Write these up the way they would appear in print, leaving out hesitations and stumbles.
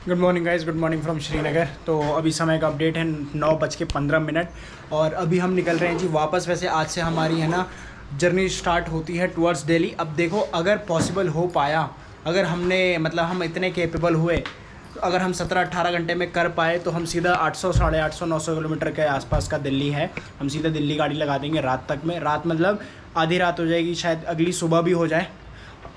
Good morning guys, good morning from Srinagar. तो अभी समय का अपडेट है 9:15 और अभी हम निकल रहे हैं जी वापस। वैसे आज से हमारी है ना जर्नी स्टार्ट होती है टुवर्ड्स दिल्ली। अब देखो अगर पॉसिबल हो पाया, अगर हमने मतलब हम इतने कैपेबल हुए, तो अगर हम 17-18 घंटे में कर पाए तो हम सीधा 800, 850, 900 किलोमीटर के आसपास का दिल्ली है, हम सीधा दिल्ली गाड़ी लगा देंगे रात तक में। रात मतलब आधी रात हो जाएगी, शायद अगली सुबह भी हो जाए।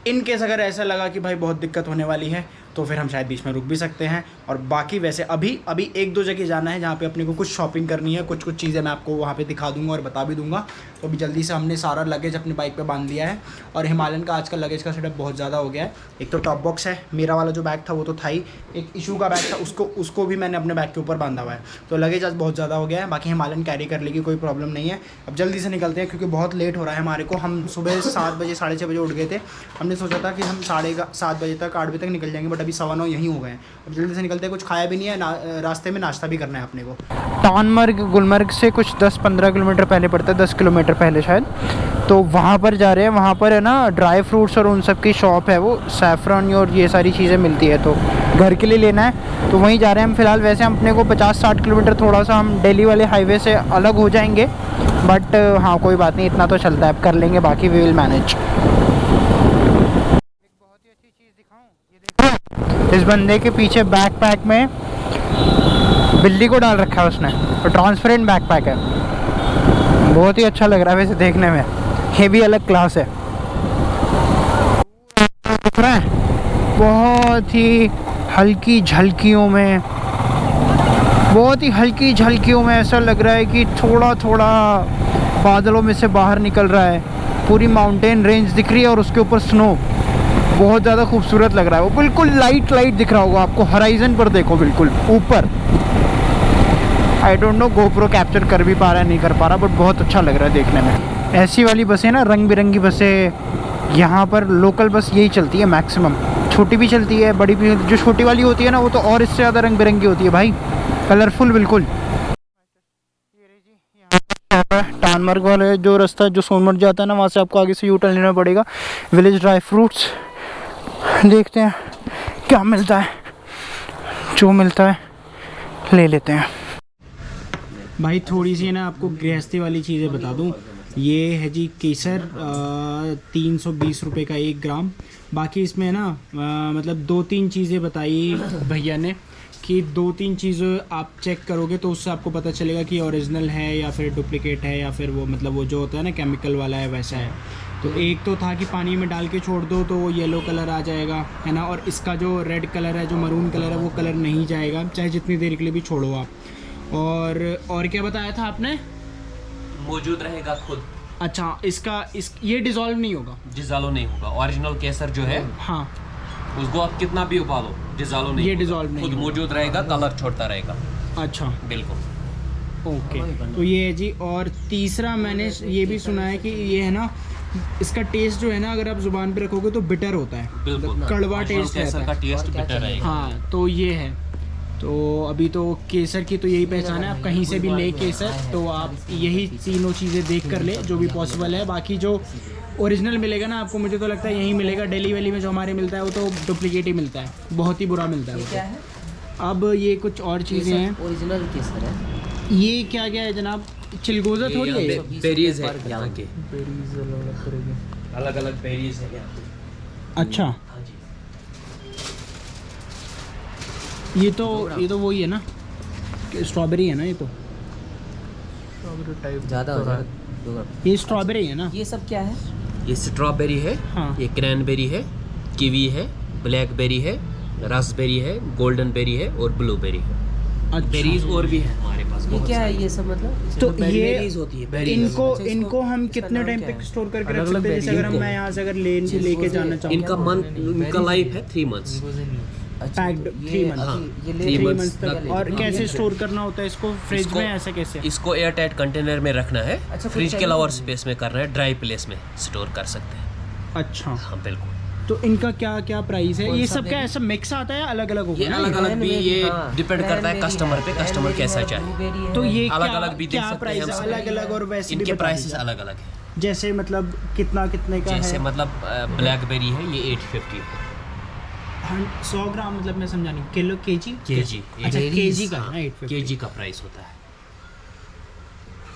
इन केस अगर ऐसा लगा कि भाई बहुत दिक्कत होने वाली है तो फिर हम शायद बीच में रुक भी सकते हैं। और बाकी वैसे अभी 1-2 जगह जाना है जहाँ पे अपने को कुछ शॉपिंग करनी है, कुछ चीज़ें मैं आपको वहाँ पे दिखा दूंगा और बता भी दूंगा। तो अभी जल्दी से हमने सारा लगेज अपनी बाइक पे बांध दिया है। और हिमालयन का आजकल लगेज का सेटअप बहुत ज़्यादा हो गया है। एक तो टॉप बॉक्स है, मेरा वाला जो बैग था वो तो था ही, एक इशू का बैग था उसको भी मैंने अपने बैग के ऊपर बांधा हुआ है। तो लगेज आज बहुत ज़्यादा हो गया है। बाकी हिमालयन कैरी कर लेगी, कोई प्रॉब्लम नहीं है। अब जल्दी से निकलते हैं क्योंकि बहुत लेट हो रहा है हमारे को। हम सुबह 7 बजे 6:30 बजे उठ गए थे। हमने सोचा था कि हम 7:30 बजे तक 8 बजे तक निकल जाएंगे, बट अभी 9:15 यहीं हो गए हैं। अब जल्दी से निकलते हैं, कुछ खाया भी नहीं है, रास्ते में नाश्ता भी करना है अपने को। टानमर्ग गुलमर्ग से कुछ 10-15 किलोमीटर पहले पड़ता है, 10 किलोमीटर पहले शायद। तो वहाँ पर जा रहे हैं। वहाँ पर है ना ड्राई फ्रूट्स और उन सब की शॉप है, वो सैफरन और ये सारी चीज़ें मिलती है, तो घर के लिए लेना है तो वहीं जा रहे हैं हम फ़िलहाल। वैसे हम अपने को 50-60 किलोमीटर थोड़ा सा हम दिल्ली वाले हाईवे से अलग हो जाएंगे, बट हाँ कोई बात नहीं, इतना तो चलता है, अब कर लेंगे, बाकी वी विल मैनेज। इस बंदे के पीछे बैकपैक में बिल्ली को डाल रखा है उसने, और ट्रांसपेरेंट बैकपैक है, बहुत ही अच्छा लग रहा है वैसे देखने में। ये भी अलग क्लास है, दिख रहा है, बहुत ही हल्की झलकियों में, बहुत ही हल्की झलकियों में ऐसा लग रहा है कि थोड़ा थोड़ा बादलों में से बाहर निकल रहा है। पूरी माउंटेन रेंज दिख रही है और उसके ऊपर स्नो, बहुत ज़्यादा खूबसूरत लग रहा है। वो बिल्कुल लाइट दिख रहा होगा आपको, हराइजन पर देखो बिल्कुल ऊपर। I don't know GoPro capture कर भी पा रहा है नहीं कर पा रहा, बट बहुत अच्छा लग रहा है देखने में। ऐसी वाली बसें ना, रंग बिरंगी बसें, यहाँ पर लोकल बस यही चलती है मैक्सिमम। छोटी भी चलती है, बड़ी भी। जो छोटी वाली होती है ना वो तो और इससे ज़्यादा रंग बिरंगी होती है भाई, कलरफुल बिल्कुल। टानमर्ग वाले जो रास्ता जो सोनमर्ग जाता है ना, वहाँ से आपको आगे से यू टर्न लेना पड़ेगा। विलेज ड्राई फ्रूट्स, देखते हैं क्या मिलता है, जो मिलता है ले लेते हैं। भाई थोड़ी सी ना आपको गृहस्थी वाली चीज़ें बता दूं। ये है जी केसर, 320 रुपये का 1 ग्राम। बाकी इसमें ना मतलब 2-3 चीज़ें बताई भैया ने कि 2-3 चीज़ें आप चेक करोगे तो उससे आपको पता चलेगा कि ओरिजिनल है या फिर डुप्लीकेट है, या फिर वो मतलब वो जो होता है ना केमिकल वाला है वैसा है। तो एक तो था कि पानी में डाल के छोड़ दो तो वो येलो कलर आ जाएगा, है ना, और इसका जो रेड कलर है, जो मरून कलर है, वो कलर नहीं जाएगा चाहे जितनी देर के लिए भी छोड़ो आप। और क्या बताया था आपने? मौजूद रहेगा खुद। अच्छा, ये डिज़ोल्व नहीं होगा? डिज़ोल्व नहीं होगा। ओरिजिनल केसर जो है, हाँ, उसको आप कितना भी उबालो डिज़ोल्व नहीं ये होगा। डिज़ोल्व नहीं खुद होगा। मौजूद रहेगा, कलर छोड़ता रहेगा। अच्छा, बिल्कुल। ओके। तो ये है जी। और तीसरा मैंने ये भी सुना है कि ये है ना, इसका टेस्ट जो है ना, अगर आप जुबान पे रखोगे तो बिटर होता है, बिल्कुल कड़वा ओरिजिनल टेस्ट केसर रहता का है। टेस्ट बेटर रहेगा। हाँ, तो ये है। तो अभी तो केसर की तो यही पहचान है, आप कहीं से भी ले केसर तो आप यही तीनों चीज़ें देख कर ले जो भी पॉसिबल है। बाकी जो ओरिजिनल मिलेगा ना आपको, मुझे तो लगता है यही मिलेगा। दिल्ली वैली में जो हमारे मिलता है वो तो डुप्लीकेट ही मिलता है, बहुत ही बुरा मिलता है वो। क्या है? अब ये कुछ और चीज़ें हैं। ओरिजिनल केसर है। ये क्या है जनाब? चिलगोज़ा थोड़ी है ये? बेरीज है यहाँ के, अलग अलग बेरीज है यहाँ पे। अच्छा, हाँ जी। ये तो वही है ना, स्ट्रॉबेरी है ना, ये तो ज़्यादा हो जाएगा। ये स्ट्रॉबेरी है ना? ये सब क्या है? ये स्ट्रॉबेरी है, हाँ। ये क्रैनबेरी है, कीवी है, ब्लैकबेरी है, रास्पबेरी है, गोल्डन बेरी है और ब्लूबेरी है। अच्छा। बेरीज और भी है हमारे पास। ये बहुत क्या सारी। है ये सब मतलब? तो ये बेरीज होती है, बेरीज। इनको हम कितने टाइम तक स्टोर करके रख सकते हैं? जैसे अगर इनको- मैं यहाँ से अगर लेके जाना चाहूँ, इनका लाइफ है 3 मंथ्स। पैक्ड 3 मंथ, हाँ, ये 3 months मंथ्स तक। तक। और कैसे स्टोर करना होता है इसको? फ्रिज इसको- में ऐसा कैसे? इसको एयर टाइट कंटेनर में रखना है। अच्छा, फ्रिज के कुछ अलावा चाहिए? स्पेस में करना है, ड्राई प्लेस में स्टोर कर सकते हैं। अच्छा, हाँ बिल्कुल। तो इनका क्या प्राइस है? कौन ये सा सब क्या बेरी? ऐसा मिक्स आता है, अलग अलग ये होगा ना? अलग अलग भी, ये हाँ, डिपेंड करता है क्रैनबेरी कस्टमर पे, है, कस्टमर कैसा क्रैनबेरी चाहे। है, ब्लूबेरी है। तो ये अलग अलग भी देख क्या सकते हैं प्राइस है? हम। अलग अलग और वैसे इनके भी बता प्राइसेस दीजिए। अलग अलग है। जैसे मतलब कितने का जैसे है? मतलब ब्लैकबेरी है, ये 850 है। 100 ग्राम मतलब मैं समझा नहीं, किलो केजी केजी अच्छा केजी का है ना 850। केजी का प्राइस होता है।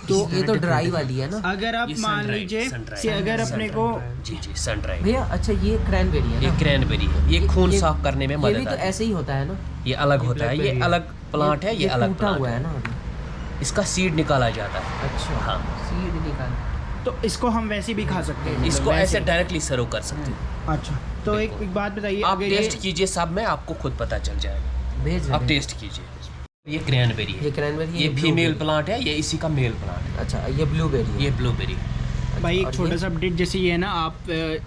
तो ये तो ड्राई वाली है ना अगर आप ये मान sun-dried, लीजिए sun-dried, कि अगर अपने को जी जी सन ड्राई। भैया। अच्छा ये क्रैनबेरी है ये ना? क्रैनबेरी है, ये खून साफ करने में ये भी मदद तो आती है। ऐसे ही होता है ना? ये अलग होता है, ये अलग प्लांट है, ये अलग टूटा हुआ प्लांट है ना अभी? है। इसका सीड निकाला जाता है। अच्छा हाँ। सीड निकाल। तो इसको हम वैसे भी खा सकते हैं, इसको वैसे। ऐसे डायरेक्टली सर्व कर सकते हो। अच्छा तो एक बात बताइए, आप अगर ये टेस्ट कीजिए, सब में आपको खुद पता चल जाएगा। भेज आप टेस्ट कीजिए। ये क्रैनबेरी है, ये क्रैनबेरी, ये फीमेल प्लांट है, ये इसी का मेल प्लांट है। अच्छा ये ब्लूबेरी है। ये ब्लूबेरी। भाई एक और छोटा ये? सा अपडेट, जैसे ये है ना आप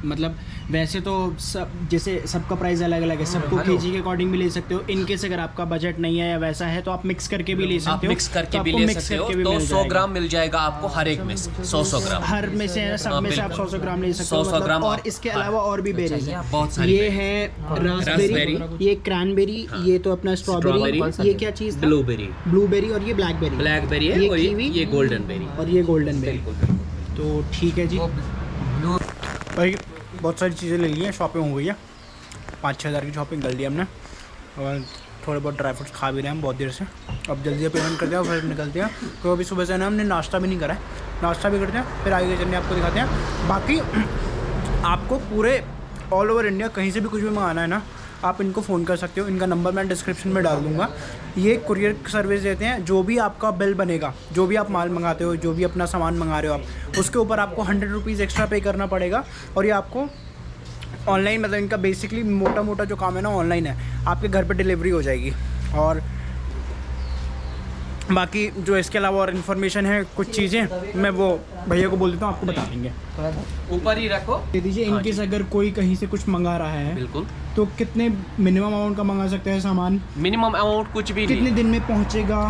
मतलब वैसे तो सब जैसे सबका प्राइस अलग अलग है, सबको हेलो। केजी के अकॉर्डिंग भी ले सकते हो। इनकेस अगर आपका बजट नहीं है या वैसा है तो आप मिक्स करके भी ले सकते हो। आप मिक्स करके तो भी आपको ले मिक्स सकते हो, करके भी तो मिल 100 जाएगा। ग्राम मिल जाएगा आपको हर एक में से। 100 ग्राम हर में से सब हाँ, में से आप बिल्कुल। 100 ग्राम ले सकते हो 100 ग्राम और आप- इसके हाँ। अलावा और भी बेरीज ये हैं। आप बहुत सारी ये berries। है रास्पबेरी, रास्पबेरी, ये क्रैनबेरी, हाँ। ये तो अपना स्ट्रॉबेरी, स्ट्रॉबेरी, ये क्या चीज़ था? ब्लूबेरी, ब्लूबेरी और ये ब्लैकबेरी। ब्लैकबेरी है, ये और कीवी, ये गोल्डन बेरी। और ये गोल्डन बेरी। बिल्कुल बिल्कुल। तो ठीक है जी वो ब्लू भाई, बहुत सारी चीज़ें ले ली हैं, शॉपिंग हो गई है, 5-6 हज़ार की शॉपिंग कर दी हमने और थोड़े बहुत ड्राई फ्रूट्स खा भी रहे हैं हम बहुत देर से। अब जल्दी से पेमेंट कर दिया और फिर निकलते हैं, तो अभी सुबह से ना हमने नाश्ता भी नहीं करा है, नाश्ता भी करते हैं फिर आगे चलने आपको दिखाते हैं। बाकी आपको पूरे ऑल ओवर इंडिया कहीं से भी कुछ भी मंगाना है ना, आप इनको फ़ोन कर सकते हो। इनका नंबर मैं डिस्क्रिप्शन में डाल दूँगा। ये कुरियर सर्विस देते हैं, जो भी आपका बिल बनेगा, जो भी आप माल मंगाते हो, जो भी अपना सामान मंगा रहे हो आप, उसके ऊपर आपको 100 रुपीज़ एक्स्ट्रा पे करना पड़ेगा। और ये आपको ऑनलाइन, मतलब इनका बेसिकली मोटा मोटा जो काम है ना ऑनलाइन है, आपके घर पे डिलीवरी हो जाएगी। और बाकी जो इसके अलावा और इन्फॉर्मेशन है, कुछ चीज़ें मैं वो भैया को बोल देता हूँ, आपको बता देंगे। ऊपर ही रखो। दे दीजिए। हाँ इनकेस जी। अगर कोई कहीं से कुछ मंगा रहा है बिल्कुल। तो कितने मिनिमम अमाउंट का मंगा सकते हैं सामान, मिनिमम अमाउंट कुछ भी कितने नहीं, दिन में पहुँचेगा,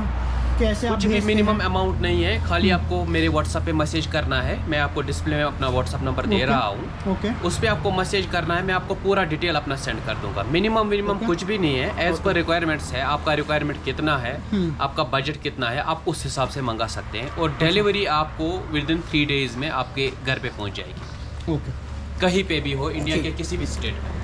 कैसे आप कुछ भी भेजते मिनिमम हैं? अमाउंट नहीं है। खाली आपको मेरे व्हाट्सएप पे मैसेज करना है। मैं आपको डिस्प्ले में अपना व्हाट्सएप नंबर दे ओके। रहा हूँ, ओके उस पर आपको मैसेज करना है। मैं आपको पूरा डिटेल अपना सेंड कर दूंगा। Minimum okay. कुछ भी नहीं है, एज पर रिक्वायरमेंट्स है। आपका रिक्वायरमेंट कितना है, आपका बजट कितना है, आप उस हिसाब से मंगा सकते हैं। और डिलीवरी आपको विद इन 3 डेज़ में आपके घर पे पहुंच जाएगी, ओके। कहीं पे भी हो इंडिया के ठीक। किसी भी स्टेट में।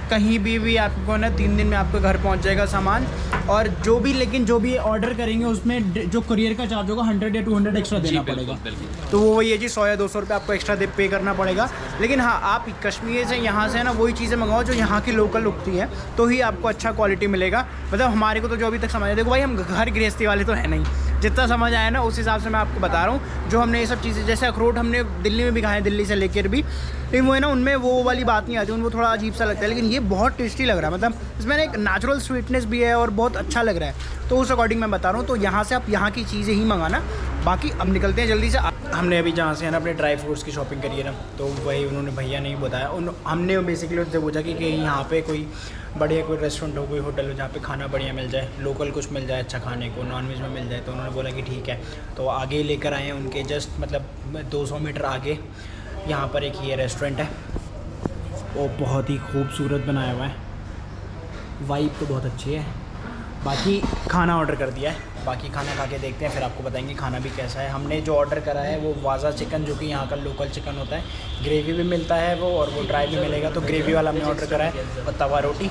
कहीं भी आपको ना 3 दिन में आपके घर पहुंच जाएगा सामान। और जो भी, लेकिन जो भी ऑर्डर करेंगे उसमें जो कुरियर का चार्ज होगा 100 या 200 एक्स्ट्रा जी देना बिल्कुल पड़ेगा। बिल्कुल। तो वो वही है जी, 100 या 200 रुपये आपको एक्स्ट्रा पे करना पड़ेगा। लेकिन हाँ, आप कश्मीर से यहाँ से ना वही चीज़ें मंगाओ जो यहाँ की लोकल उगती हैं, तो ही आपको अच्छा क्वालिटी मिलेगा। मतलब हमारे को तो जो अभी तक समझ आया, देखो भाई हम घर गृहस्थी वाले तो है नहीं, जितना समझ आया ना उस हिसाब से मैं आपको बता रहा हूँ। जो हमने ये सब चीज़ें, जैसे अखरोट हमने दिल्ली में भी खाए, दिल्ली से लेकर भी, लेकिन वो है ना उनमें वो वाली बात नहीं आती, उनको थोड़ा अजीब सा लगता है। लेकिन ये बहुत टेस्टी लग रहा है, मतलब इसमें ना एक नेचुरल स्वीटनेस भी है और बहुत अच्छा लग रहा है। तो उस अकॉर्डिंग मैं बता रहा हूँ, तो यहाँ से आप यहाँ की चीज़ें ही मंगाना। बाकी अब निकलते हैं जल्दी से। हमने अभी जहाँ से है ना अपने ड्राई फ्रूट्स की शॉपिंग करी है ना, तो वही उन्होंने भैया ने ही बताया। हमने बेसिकली उनसे पूछा कि यहाँ पे कोई बढ़िया कोई रेस्टोरेंट हो, कोई होटल हो जहाँ पे खाना बढ़िया मिल जाए, लोकल कुछ मिल जाए अच्छा खाने को, नॉनवेज में मिल जाए। तो उन्होंने बोला कि ठीक है। तो आगे लेकर आए हैं उनके जस्ट मतलब 200 मीटर आगे यहाँ पर एक ये रेस्टोरेंट है, वो बहुत ही खूबसूरत बनाया हुआ है, वाइब तो बहुत अच्छी है। बाकी खाना ऑर्डर कर दिया है, बाकी खाना खा के देखते हैं, फिर आपको बताएंगे खाना भी कैसा है। हमने जो ऑर्डर करा है वो वाजा चिकन, जो कि यहाँ का लोकल चिकन होता है, ग्रेवी भी मिलता है वो, और वो ड्राई भी मिलेगा। तो ग्रेवी वाला हमने ऑर्डर करा है, और तवा रोटी।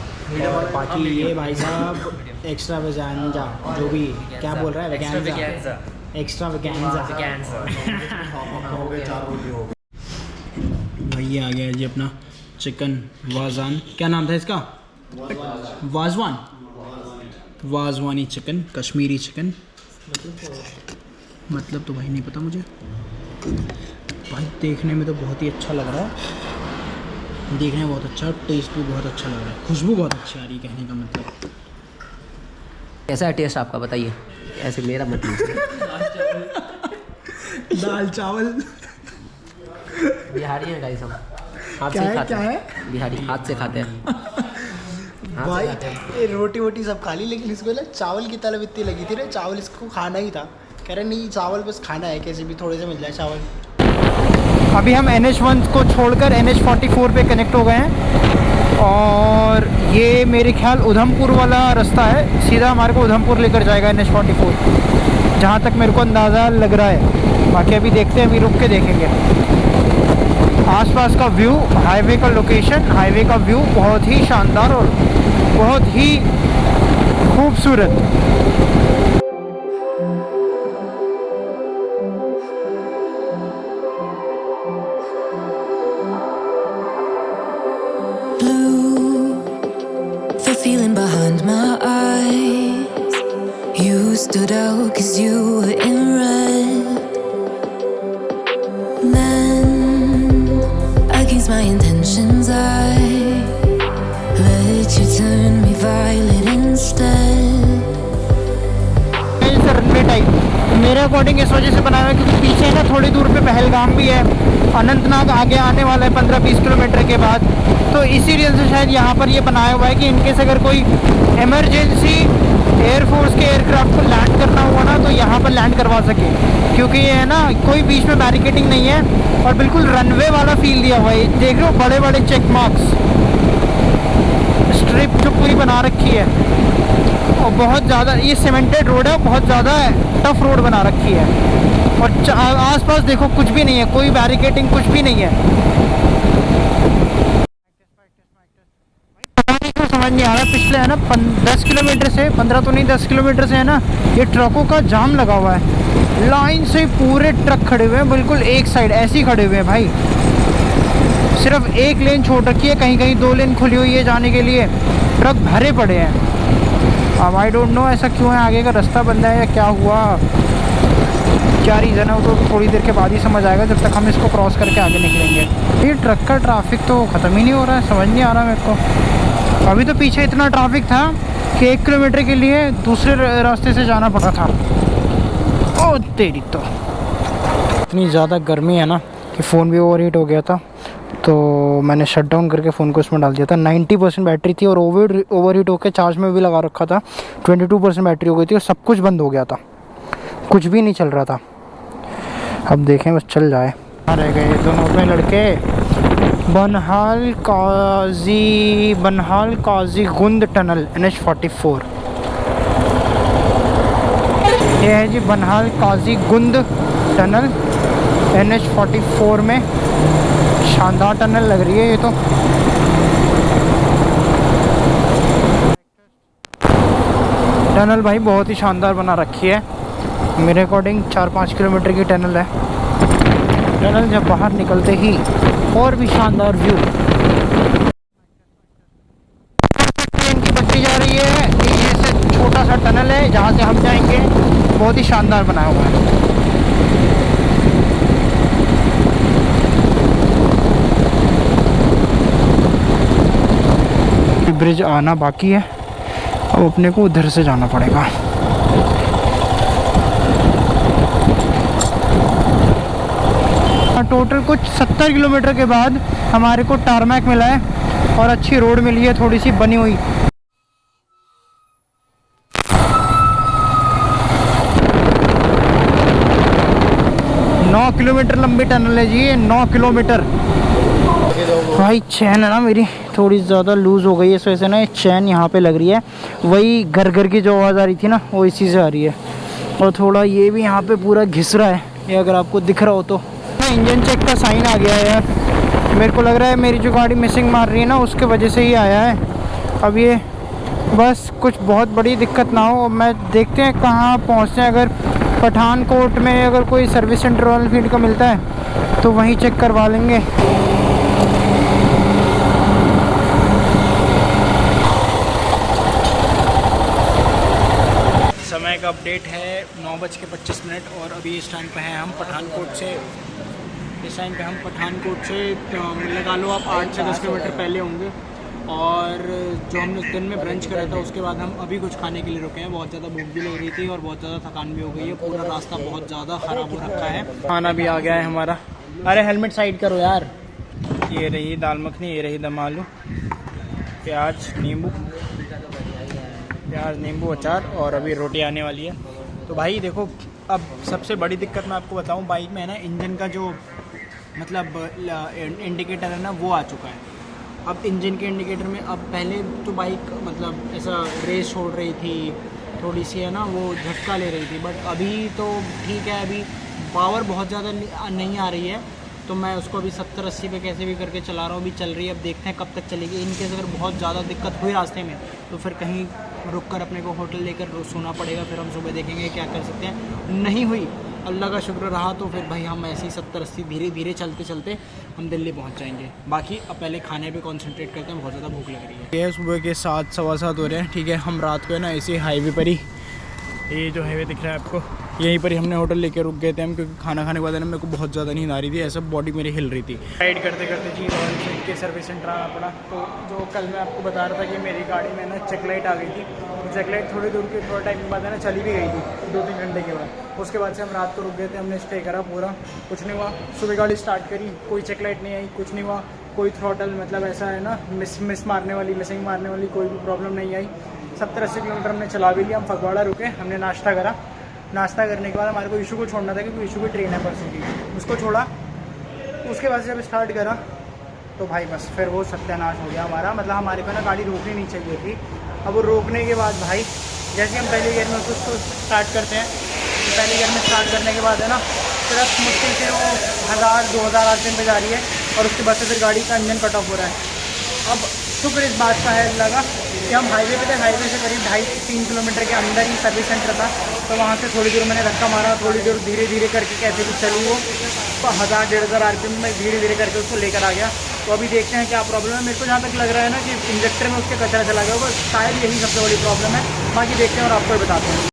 और बाकी ये भाई साहब एक्स्ट्रा वेगांजा, जो भी क्या बोल रहा है, वेगांजा, एक्स्ट्रा वेगांजा। भैया आ गया जी अपना चिकन वाजान, क्या नाम था इसका, वाजवान, वाजवानी चिकन, कश्मीरी चिकन। मतलब तो भाई नहीं पता मुझे, भाई देखने में तो बहुत ही अच्छा लग रहा है, देखने में बहुत अच्छा, टेस्ट भी बहुत अच्छा लग रहा है, खुशबू बहुत अच्छी आ रही है, कहने का मतलब। कैसा है टेस्ट आपका बताइए, ऐसे मेरा मत लीजिए। दाल चावल बिहारी हैं गाइस हम, हाथ क्या से है, खाते क्या हैं। है? बिहारी हाथ से खाते हैं। हाथ से भाई खाते हैं। ये रोटी वोटी सब खा ली, लेकिन इसको ना चावल की तलब इतनी लगी थी ना, चावल इसको खाना ही था। कह रहे नहीं चावल बस खाना है, कैसे भी थोड़े से मिल जाए चावल। अभी हम NH1 को छोड़कर NH44 पे कनेक्ट हो गए हैं, और ये मेरे ख्याल उधमपुर वाला रास्ता है, सीधा हमारे को उधमपुर लेकर जाएगा NH44, जहाँ तक मेरे को अंदाज़ा लग रहा है। बाकी अभी देखते हैं, अभी रुक के देखेंगे। आसपास का व्यू, हाईवे का लोकेशन, हाईवे का व्यू बहुत ही शानदार और बहुत ही खूबसूरत। The feeling behind my eyes, you stood out 'cause you were in red. Then against my intentions I let you turn me violet instead. Runway type मेरे according इस वजह से बनाया है क्योंकि पीछे ना थोड़ी दूर पे पहलगाम भी है, अनंतनाग आगे आने वाला है 15-20 किलोमीटर के बाद। तो इसी रीज़न से शायद यहाँ पर ये बनाया हुआ है कि इनकेस अगर कोई इमरजेंसी एयरफोर्स के एयरक्राफ्ट को लैंड करना हुआ ना तो यहाँ पर लैंड करवा सके, क्योंकि ये है ना कोई बीच में बैरिकेडिंग नहीं है और बिल्कुल रनवे वाला फील दिया हुआ है। देख रहे हो बड़े बड़े चेक मार्क्स, स्ट्रिप जो पूरी बना रखी है और बहुत ज़्यादा ये सीमेंटेड रोड है, बहुत ज़्यादा टफ रोड बना रखी है। और आसपास देखो कुछ भी नहीं है, कोई बैरिकेडिंग कुछ भी नहीं है। समझ नहीं आ रहा, पिछले है ना 10 किलोमीटर से 15 तो नहीं 10 किलोमीटर से है ना ये ट्रकों का जाम लगा हुआ है। लाइन से पूरे ट्रक खड़े हुए हैं, बिल्कुल एक साइड ऐसे ही खड़े हुए हैं भाई। सिर्फ एक लेन छोड़ रखी है, कहीं कहीं 2 लेन खुली हुई है जाने के लिए, ट्रक भरे पड़े हैं। अब आई डोंट नो ऐसा क्यों है, आगे का रास्ता बंद है या क्या हुआ, क्या रीज़न है वो तो थोड़ी देर के बाद ही समझ आएगा, जब तक हम इसको क्रॉस करके आगे निकलेंगे। ये ट्रक का ट्रैफिक तो ख़त्म ही नहीं हो रहा है, समझ नहीं आ रहा मेरे को। अभी तो पीछे इतना ट्रैफिक था कि 1 किलोमीटर के लिए दूसरे रास्ते से जाना पड़ा था। ओ तेरी तो इतनी ज़्यादा गर्मी है ना कि फ़ोन भी ओवरहीट हो गया था, तो मैंने शट डाउन करके फ़ोन को इसमें डाल दिया था। 90% बैटरी थी और ओवरहीट होकर चार्ज में भी लगा रखा था, 22% बैटरी हो गई थी और सब कुछ बंद हो गया था, कुछ भी नहीं चल रहा था। अब देखें बस चल जाए। रह गए दोनों अपने लड़के, बनहाल काजी गुंद टनल NH44। ये है जी बनहाल काजी गुंद टनल NH44 में। शानदार टनल लग रही है ये तो। टनल भाई बहुत ही शानदार बना रखी है, मेरे अकॉर्डिंग 4-5 किलोमीटर की टनल है। टनल जब बाहर निकलते ही और भी शानदार व्यू। ट्रेन की बत्ती जा रही है, ये से छोटा सा टनल है जहाँ से हम जाएंगे, बहुत ही शानदार बनाया हुआ है। ब्रिज आना बाकी है, अब अपने को उधर से जाना पड़ेगा। टोटल कुछ 70 किलोमीटर के बाद हमारे को टारमैक मिला है और अच्छी रोड मिली है, थोड़ी सी बनी हुई। नौ किलोमीटर लंबी टनल है जी ये, 9 किलोमीटर। भाई चैन है ना मेरी थोड़ी ज़्यादा लूज़ हो गई है, इस वजह से ना ये चैन यहाँ पे लग रही है, वही घर घर की जो आवाज़ आ रही थी ना वो इसी से आ रही है। और थोड़ा ये भी यहाँ पे पूरा घिस रहा है, ये अगर आपको दिख रहा हो तो। इंजन चेक का साइन आ गया है यार, मेरे को लग रहा है मेरी जो गाड़ी मिसिंग मार रही है ना उसके वजह से ही आया है। अब ये बस कुछ बहुत बड़ी दिक्कत ना हो, मैं देखते हैं कहाँ पहुँचते हैं। अगर पठानकोट में अगर कोई सर्विस सेंटर रॉयल एनफील्ड का मिलता है तो वहीं चेक करवा लेंगे। समय का अपडेट है 9:25 और अभी इस टाइम पे हैं हम पठानकोट से। इस टाइम पे हम पठानकोट से लगा लो आप 8 से 10 किलोमीटर पहले होंगे। और जो हमने दिन में ब्रंच करा था उसके बाद हम अभी कुछ खाने के लिए रुके हैं। बहुत ज़्यादा भूख भी लग रही थी और बहुत ज़्यादा थकान भी हो गई है, पूरा रास्ता बहुत ज़्यादा ख़राब हो रखा है। खाना भी आ गया है हमारा। अरे हेलमेट साइड करो यार। ये रही दाल मखनी, ये रही दम आलू, प्याज नींबू अचार और अभी रोटी आने वाली है। तो भाई देखो, अब सबसे बड़ी दिक्कत मैं आपको बताऊं, बाइक में है ना इंजन का जो मतलब इंडिकेटर है ना वो आ चुका है। अब इंजन के इंडिकेटर में अब पहले तो बाइक मतलब ऐसा रेस छोड़ रही थी, थोड़ी सी है ना वो झटका ले रही थी, बट अभी तो ठीक है, अभी पावर बहुत ज़्यादा नहीं आ रही है। तो मैं उसको अभी 70-80 पे कैसे भी करके चला रहा हूँ, अभी चल रही है। अब देखते हैं कब तक चलेगी। इनकेस अगर बहुत ज़्यादा दिक्कत हुई रास्ते में तो फिर कहीं रुक कर अपने को होटल लेकर सोना पड़ेगा, फिर हम सुबह देखेंगे क्या कर सकते हैं। नहीं हुई, अल्लाह का शुक्र रहा, तो फिर भाई हम ऐसे ही 70-80 धीरे धीरे चलते चलते हम दिल्ली पहुंच जाएंगे। बाकी अब पहले खाने पे कंसंट्रेट करते हैं, बहुत ज़्यादा भूख लग रही है। ये सुबह के 7 सवा 7 हो रहे हैं, ठीक है। हम रात को है ना इसी हाईवे पर ही, ये जो हाईवे दिख रहा है आपको, यहीं पर ही हमने होटल लेके रुक गए थे हम, क्योंकि खाना खाने के बाद ना मेरे को बहुत ज़्यादा नींद आ रही थी, ऐसा बॉडी मेरी हिल रही थी। राइड करते करते जी रॉयल एनफील्ड के सर्विस सेंटर आना पड़ा। तो जो कल मैं आपको बता रहा था कि मेरी गाड़ी में ना चेक लाइट आ गई थी, तो चेक लाइट थोड़ी दूर के थोड़ा टाइम के बाद है ना चली भी गई थी, 2-3 घंटे के बाद। उसके बाद से हम रात को रुक गए थे, हमने स्टे करा पूरा, कुछ नहीं हुआ। सुबह गाड़ी स्टार्ट करी, कोई चेक लाइट नहीं आई, कुछ नहीं हुआ, कोई थ्रॉटल मतलब ऐसा है ना मिसिंग मारने वाली कोई भी प्रॉब्लम नहीं आई। 70-80 किलोमीटर हमने चला भी लिया। हम फगवाड़ा रुके, हमने नाश्ता करा। नाश्ता करने के बाद हमारे को इशू को छोड़ना था, क्योंकि इशू की ट्रेन है परसों की, उसको छोड़ा। उसके बाद से जब स्टार्ट करा तो भाई बस फिर वो सत्यानाश हो गया हमारा। मतलब हमारे को ना गाड़ी रोकनी नहीं चाहिए थी। अब वो रोकने के बाद भाई जैसे हम पहले गियर में उसको स्टार्ट करते हैं, तो पहले गियर में स्टार्ट करने के बाद है ना सिर्फ मुश्किल से वो 1000-2000 आरपीएम पे जा रही है, और उसके बाद से फिर गाड़ी का इंजन कट ऑफ हो रहा है। अब शुक्र इस बात का है अल्लाह का कि हम हाईवे पे थे, हाईवे से करीब 2.5-3 किलोमीटर के अंदर ही सर्विस सेंटर था। तो वहाँ से थोड़ी दूर मैंने धक्का मारा, थोड़ी दूर धीरे धीरे करके कैसे भी चली वो, तो 1000-1500 आरपीएम में धीरे धीरे करके उसको लेकर आ गया। तो अभी देखते हैं क्या प्रॉब्लम है। मेरे को जहाँ तक लग रहा है ना कि इंजेक्टर में उसके कचरा चला गया होगा, शायद यही सबसे बड़ी प्रॉब्लम है। बाकी देखते हैं और आपको बताते हैं।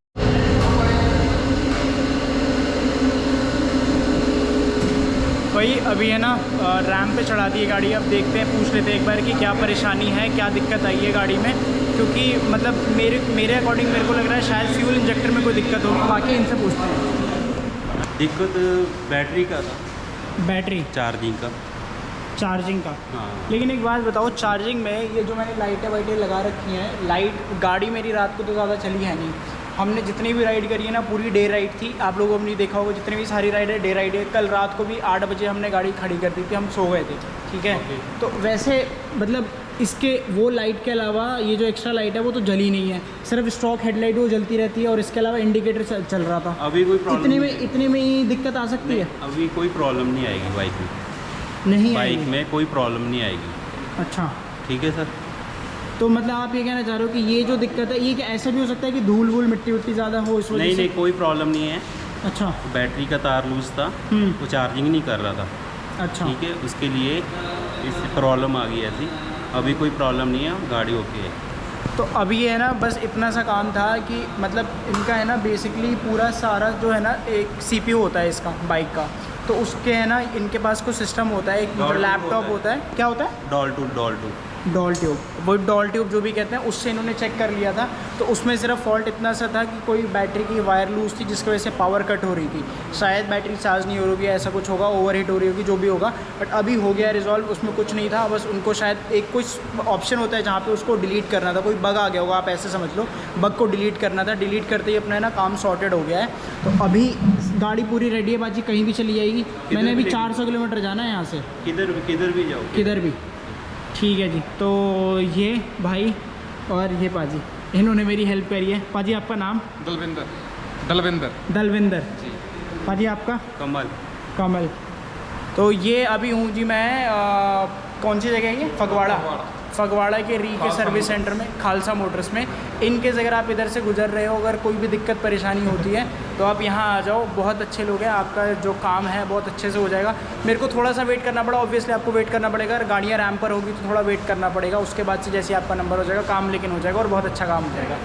वही अभी है ना रैंप पे चढ़ा दी है गाड़ी। अब देखते हैं, पूछ लेते हैं एक बार कि क्या परेशानी है, क्या दिक्कत आई है गाड़ी में, क्योंकि मतलब मेरे अकॉर्डिंग मेरे को लग रहा है शायद फ्यूल इंजेक्टर में कोई दिक्कत होगी। बाकी इनसे पूछते हैं। दिक्कत बैटरी का था, बैटरी चार्जिंग का। हाँ। लेकिन एक बात बताओ, चार्जिंग में ये जो मैंने लाइटें वाइटें लगा रखी हैं, लाइट गाड़ी मेरी रात को तो ज़्यादा चली है नहीं। हमने जितनी भी राइड करी है ना पूरी डे राइड थी। आप लोगों ने देखा होगा जितनी भी सारी राइड है डे राइड है। कल रात को भी 8 बजे हमने गाड़ी खड़ी कर दी थी, हम सो गए थे, ठीक है। तो वैसे मतलब इसके वो लाइट के अलावा ये जो एक्स्ट्रा लाइट है वो तो जली नहीं है, सिर्फ स्टॉक हेडलाइट वो जलती रहती है, और इसके अलावा इंडिकेटर चल रहा था। अभी कोई प्रॉब्लम इतने में ही दिक्कत आ सकती है? अभी कोई प्रॉब्लम नहीं आएगी बाइक में, बाइक में कोई प्रॉब्लम नहीं आएगी। अच्छा, ठीक है सर। तो मतलब आप ये कहना चाह रहे हो कि ये जो दिक्कत है, ये ऐसा भी हो सकता है कि धूल वूल मिट्टी विट्टी ज़्यादा हो इस वजह से? नहीं, कोई प्रॉब्लम नहीं है। अच्छा, बैटरी का तार लूज था, वो चार्जिंग नहीं कर रहा था। अच्छा, ठीक है, उसके लिए इससे प्रॉब्लम आ गई ऐसी। अभी कोई प्रॉब्लम नहीं है, गाड़ी ओके है। तो अभी है ना बस इतना सा काम था कि मतलब इनका है ना बेसिकली पूरा सारा जो है ना एक CPU होता है इसका बाइक का, तो उसके है ना इनके पास कुछ सिस्टम होता है, एक लैपटॉप होता है, क्या होता है, डॉल ट्यूब, वो डॉल ट्यूब जो भी कहते हैं, उससे इन्होंने चेक कर लिया था। तो उसमें सिर्फ फॉल्ट इतना सा था कि कोई बैटरी की वायर लूज थी, जिसकी वजह से पावर कट हो रही थी। शायद बैटरी चार्ज नहीं हो रही, ऐसा कुछ होगा, ओवरहीट हो रही होगी, जो भी होगा। बट अभी हो गया रिजॉल्व, उसमें कुछ नहीं था। बस उनको शायद एक कुछ ऑप्शन होता है जहाँ पे उसको डिलीट करना था, कोई बग आ गया होगा, आप ऐसे समझ लो, बग को डिलीट करना था। डिलीट करते ही अपना है ना काम सॉर्टेड हो गया है। तो अभी गाड़ी पूरी रेडी है बाजी, कहीं भी चली जाएगी। मैंने अभी 400 किलोमीटर जाना है यहाँ से, किधर भी जाओ, किधर भी। ठीक है जी, तो ये भाई और ये पाजी, इन्होंने मेरी हेल्प करी है। पाजी आपका नाम? दलविंदर। पाजी आपका? कमल। तो ये अभी हूँ जी मैं कौन सी जगह है ये? फगवाड़ा के री के सर्विस सेंटर में, खालसा मोटर्स में। इनकेस अगर आप इधर से गुजर रहे हो, अगर कोई भी दिक्कत परेशानी होती है तो आप यहाँ आ जाओ। बहुत अच्छे लोग हैं, आपका जो काम है बहुत अच्छे से हो जाएगा। मेरे को थोड़ा सा वेट करना पड़ा, ऑब्वियसली आपको वेट करना पड़ेगा। अगर गाड़ियाँ रैंप पर होगी तो थोड़ा वेट करना पड़ेगा। उसके बाद से जैसे आपका नंबर हो जाएगा, काम लेकिन हो जाएगा और बहुत अच्छा काम हो जाएगा।